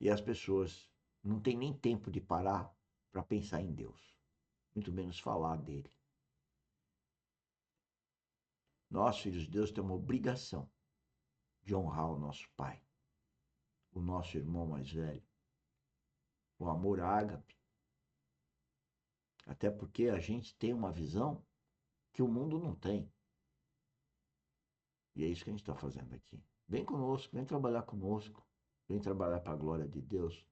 E as pessoas não têm nem tempo de parar para pensar em Deus, muito menos falar dele. Nós, filhos de Deus, temos uma obrigação de honrar o nosso pai, o nosso irmão mais velho, o amor ágape. Até porque a gente tem uma visão que o mundo não tem. E é isso que a gente está fazendo aqui. Vem conosco, vem trabalhar conosco, vem trabalhar para a glória de Deus,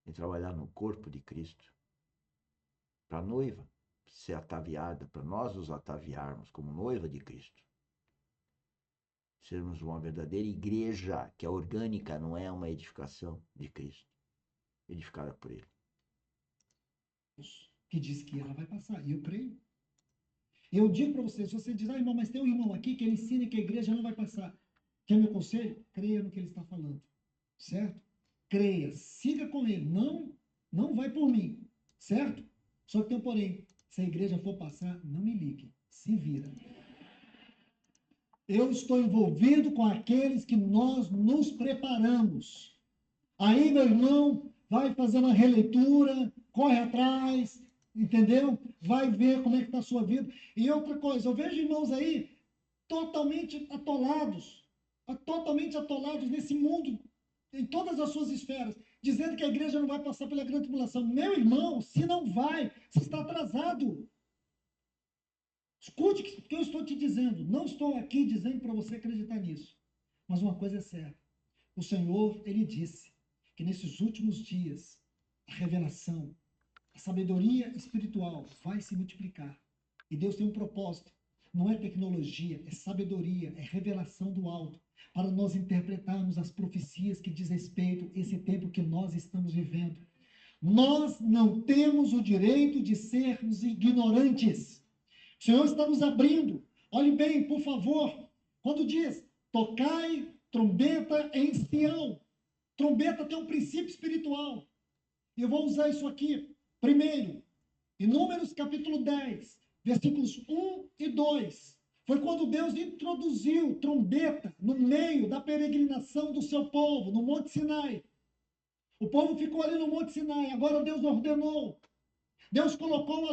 vem trabalhar no corpo de Cristo, para a noiva ser ataviada, para nós nos ataviarmos como noiva de Cristo. Sermos uma verdadeira igreja, que é orgânica, não é uma edificação de Cristo, edificada por Ele. Que diz que ela vai passar, e eu creio. Eu digo para você, se você diz, irmão, mas tem um irmão aqui que ele ensina que a igreja não vai passar. Quer meu conselho? Creia no que ele está falando, certo? Creia, siga com ele, não vai por mim, certo? Só que tem um porém, se a igreja for passar, não me ligue, se vira. Eu estou envolvido com aqueles que nós nos preparamos. Aí, meu irmão, vai fazer uma releitura, corre atrás, entendeu? Vai ver como é que está a sua vida. E outra coisa, eu vejo irmãos aí totalmente atolados nesse mundo, em todas as suas esferas, dizendo que a igreja não vai passar pela grande tribulação. Meu irmão, se não vai, você está atrasado. Escute o que eu estou te dizendo. Não estou aqui dizendo para você acreditar nisso. Mas uma coisa é certa. O Senhor, ele disse que nesses últimos dias, a revelação, a sabedoria espiritual vai se multiplicar. E Deus tem um propósito. Não é tecnologia, é sabedoria, é revelação do alto, para nós interpretarmos as profecias que diz respeito a esse tempo que nós estamos vivendo. Nós não temos o direito de sermos ignorantes. O Senhor está nos abrindo. Olhe bem, por favor, quando diz, tocai trombeta em Sião. Trombeta tem um princípio espiritual. E eu vou usar isso aqui. Primeiro, em Números capítulo 10, versículos 1 e 2. Foi quando Deus introduziu trombeta no meio da peregrinação do seu povo, no Monte Sinai. O povo ficou ali no Monte Sinai. Agora Deus ordenou. Deus colocou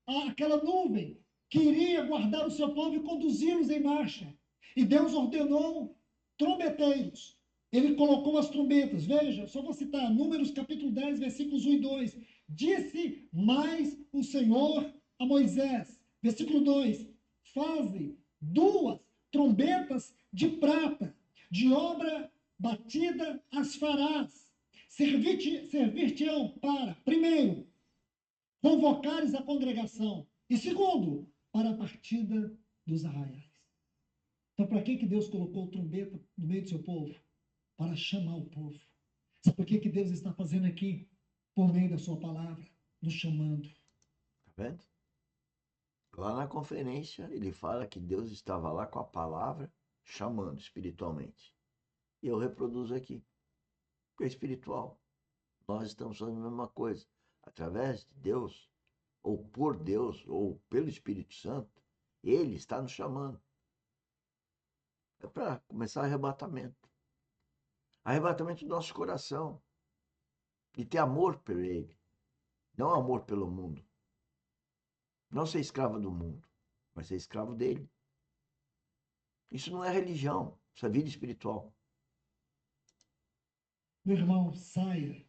aquela nuvem que iria guardar o seu povo e conduzi-los em marcha. E Deus ordenou trombeteiros. Ele colocou as trombetas. Veja, só vou citar Números capítulo 10, versículos 1 e 2. Disse mais o Senhor a Moisés. Versículo 2. Faze 2 trombetas de prata, de obra batida as farás. Servir-te-ão para, primeiro, convocares a congregação. E segundo, para a partida dos arraiais. Então, para que Deus colocou trombeta no meio do seu povo? Para chamar o povo. Sabe por que Deus está fazendo aqui? Por meio da sua palavra, nos chamando. Tá vendo? Lá na conferência, ele fala que Deus estava lá com a palavra, chamando espiritualmente. E eu reproduzo aqui. Porque é espiritual. Nós estamos fazendo a mesma coisa. Através de Deus, ou por Deus, ou pelo Espírito Santo, Ele está nos chamando. É para começar arrebatamento. Arrebatamento do nosso coração. De ter amor por Ele. Não amor pelo mundo. Não ser escravo do mundo, mas ser escravo dele. Isso não é religião, isso é vida espiritual. Meu irmão, saia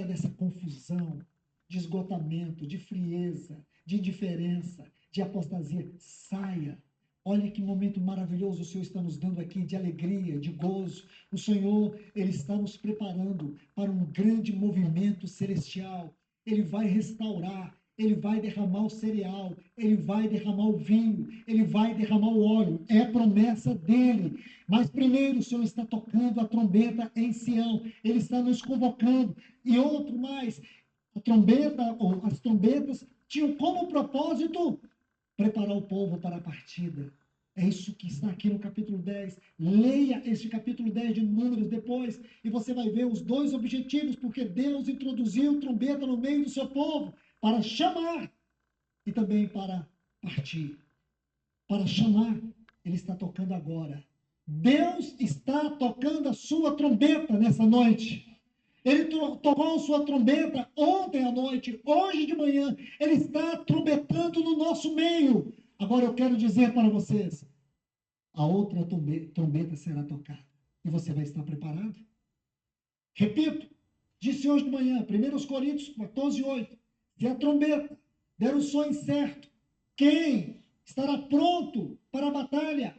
dessa confusão, de esgotamento, de frieza, de indiferença, de apostasia. Saia. Olha que momento maravilhoso o Senhor está nos dando aqui, de alegria, de gozo. O Senhor, Ele está nos preparando para um grande movimento celestial. Ele vai restaurar, Ele vai derramar o cereal, Ele vai derramar o vinho, Ele vai derramar o óleo. É promessa dEle. Mas primeiro o Senhor está tocando a trombeta em Sião. Ele está nos convocando. E outro mais, a trombeta, ou as trombetas, tinham como propósito preparar o povo para a partida. É isso que está aqui no capítulo 10. Leia este capítulo 10 de Números depois e você vai ver os dois objetivos, porque Deus introduziu trombeta no meio do seu povo para chamar e também para partir. Para chamar, Ele está tocando agora. Deus está tocando a sua trombeta nessa noite. Ele tocou sua trombeta ontem à noite, hoje de manhã. Ele está trombetando no nosso meio. Agora eu quero dizer para vocês: a outra trombeta será tocada. E você vai estar preparado? Repito, disse hoje de manhã, 1 Coríntios 14, 8. Se a trombeta der o som certo, quem estará pronto para a batalha?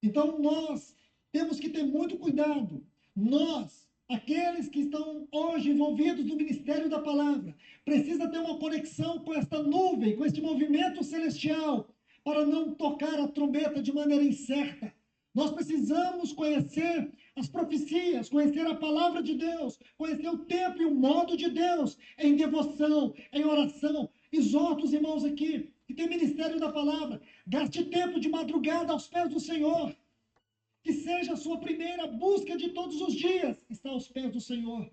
Então nós temos que ter muito cuidado. Nós, aqueles que estão hoje envolvidos no ministério da palavra, precisa ter uma conexão com esta nuvem, com este movimento celestial, para não tocar a trombeta de maneira incerta. Nós precisamos conhecer as profecias, conhecer a palavra de Deus, conhecer o tempo e o modo de Deus em devoção, em oração. Exorto os irmãos aqui que tem ministério da palavra, gaste tempo de madrugada aos pés do Senhor. Que seja a sua primeira busca de todos os dias, está aos pés do Senhor.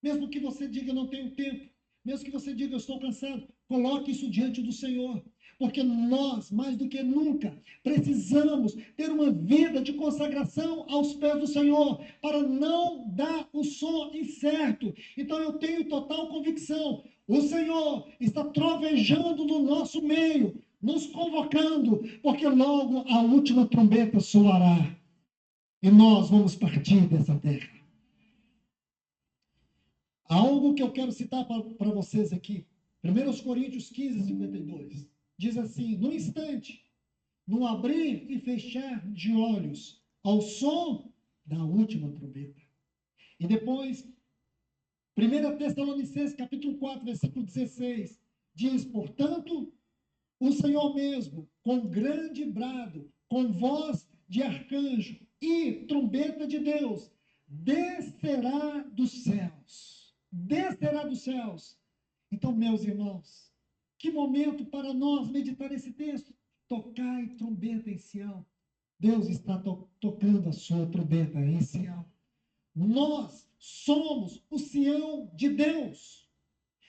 Mesmo que você diga não tenho tempo, mesmo que você diga eu estou cansado, coloque isso diante do Senhor. Porque nós, mais do que nunca, precisamos ter uma vida de consagração aos pés do Senhor, para não dar o som incerto. Então eu tenho total convicção, o Senhor está trovejando no nosso meio, nos convocando, porque logo a última trombeta soará e nós vamos partir dessa terra. Algo que eu quero citar para vocês aqui. 1 Coríntios 15, 52. Diz assim: no instante, no abrir e fechar de olhos, ao som da última trombeta. E depois, 1 Tessalonicenses, capítulo 4, versículo 16, diz: portanto, o Senhor mesmo, com grande brado, com voz de arcanjo e trombeta de Deus, descerá dos céus. Descerá dos céus. Então, meus irmãos, que momento para nós meditar esse texto. Tocai trombeta em Sião. Deus está tocando a sua trombeta em Sião. Nós somos o Sião de Deus.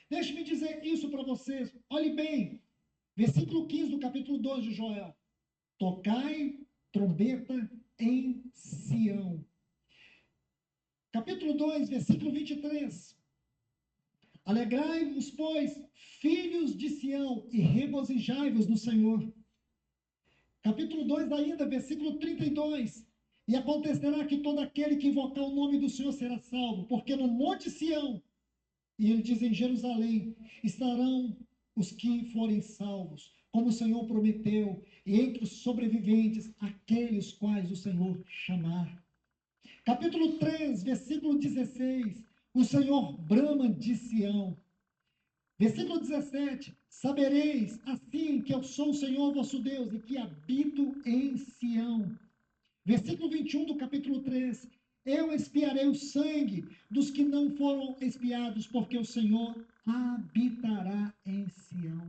Deixe-me dizer isso para vocês. Olhe bem. Versículo 15 do capítulo 2 de Joel. Tocai trombeta em Sião. Capítulo 2, versículo 23. Alegrai-vos, pois, filhos de Sião, e regozijai-vos no Senhor. Capítulo 2 ainda, versículo 32. E acontecerá que todo aquele que invocar o nome do Senhor será salvo, porque no monte Sião, e ele diz em Jerusalém, estarão os que forem salvos, como o Senhor prometeu, e entre os sobreviventes, aqueles quais o Senhor chamar. Capítulo 3, versículo 16. O Senhor brama de Sião. Versículo 17. Sabereis assim que eu sou o Senhor vosso Deus e que habito em Sião. Versículo 21 do capítulo 3. Eu expiarei o sangue dos que não foram expiados, porque o Senhor habitará em Sião.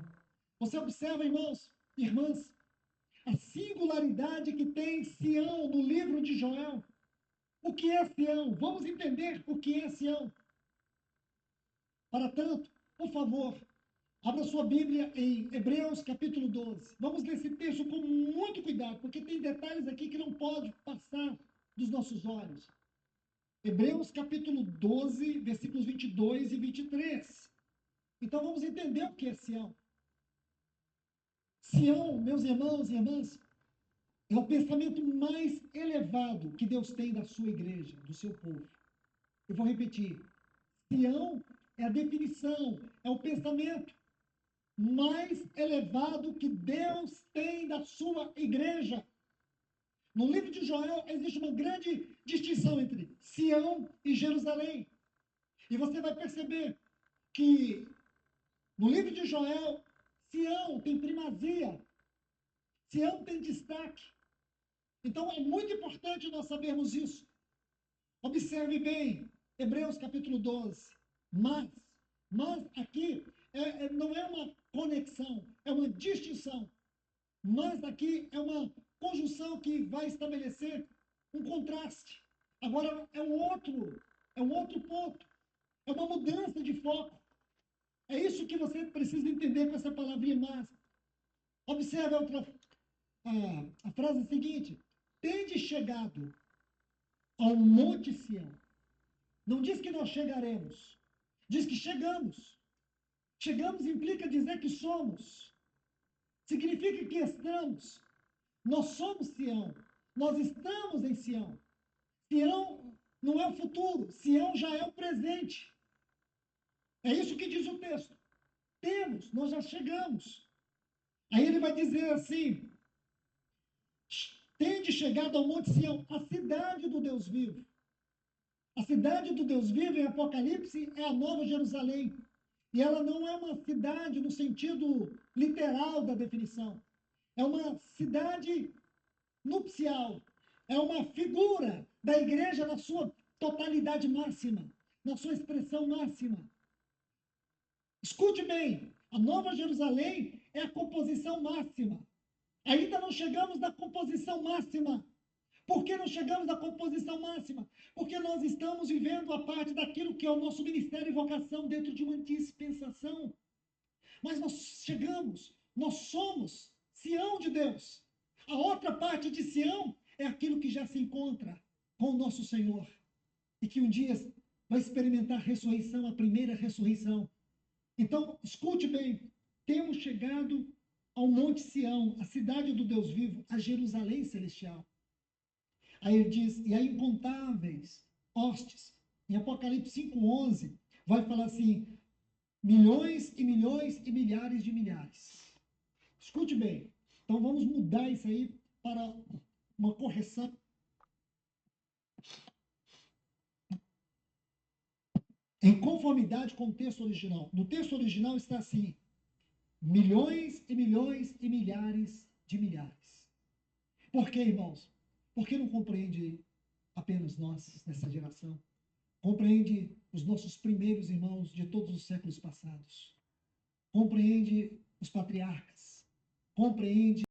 Você observa, irmãos, irmãs, a singularidade que tem Sião no livro de Joel. O que é Sião? Vamos entender o que é Sião. Para tanto, por favor, abra sua Bíblia em Hebreus capítulo 12. Vamos ler esse texto com muito cuidado, porque tem detalhes aqui que não pode passar dos nossos olhos. Hebreus capítulo 12, versículos 22 e 23. Então vamos entender o que é Sião. Sião, meus irmãos e irmãs, é o pensamento mais elevado que Deus tem da sua igreja, do seu povo. Eu vou repetir. Sião é a definição, é o pensamento mais elevado que Deus tem da sua igreja. No livro de Joel existe uma grande distinção entre Sião e Jerusalém. E você vai perceber que no livro de Joel, Sião tem primazia, Sião tem destaque. Então é muito importante nós sabermos isso. Observe bem, Hebreus capítulo 12. Mas aqui não é uma conexão, é uma distinção. Mas aqui é uma conjunção que vai estabelecer um contraste. Agora é um outro ponto, é uma mudança de foco. É isso que você precisa entender com essa palavrinha mas. Observe a frase seguinte: tende chegado ao monte Sião. Não diz que nós chegaremos. Diz que chegamos. Chegamos implica dizer que somos. Significa que estamos. Nós somos Sião. Nós estamos em Sião. Sião não é o futuro. Sião já é o presente. É isso que diz o texto. Temos, nós já chegamos. Aí ele vai dizer assim: tende chegado ao Monte Sião, a cidade do Deus vivo. A cidade do Deus vivo, em Apocalipse, é a Nova Jerusalém. E ela não é uma cidade no sentido literal da definição. É uma cidade nupcial. É uma figura da igreja na sua totalidade máxima, na sua expressão máxima. Escute bem, a Nova Jerusalém é a composição máxima. Ainda não chegamos na composição máxima. Por que não chegamos na composição máxima? Porque nós estamos vivendo a parte daquilo que é o nosso ministério e vocação dentro de uma dispensação. Mas nós chegamos, nós somos Sião de Deus. A outra parte de Sião é aquilo que já se encontra com o nosso Senhor. E que um dia vai experimentar a ressurreição, a primeira ressurreição. Então, escute bem, temos chegado ao Monte Sião, a cidade do Deus vivo, a Jerusalém celestial. Aí ele diz, e há incontáveis hostes. Em Apocalipse 5:11, vai falar assim, milhões e milhões e milhares de milhares. Escute bem, então vamos mudar isso aí para uma correção. Em conformidade com o texto original. No texto original está assim, milhões e milhões e milhares de milhares. Por quê, irmãos? Porque não compreende apenas nós, nessa geração. Compreende os nossos primeiros irmãos de todos os séculos passados. Compreende os patriarcas. Compreende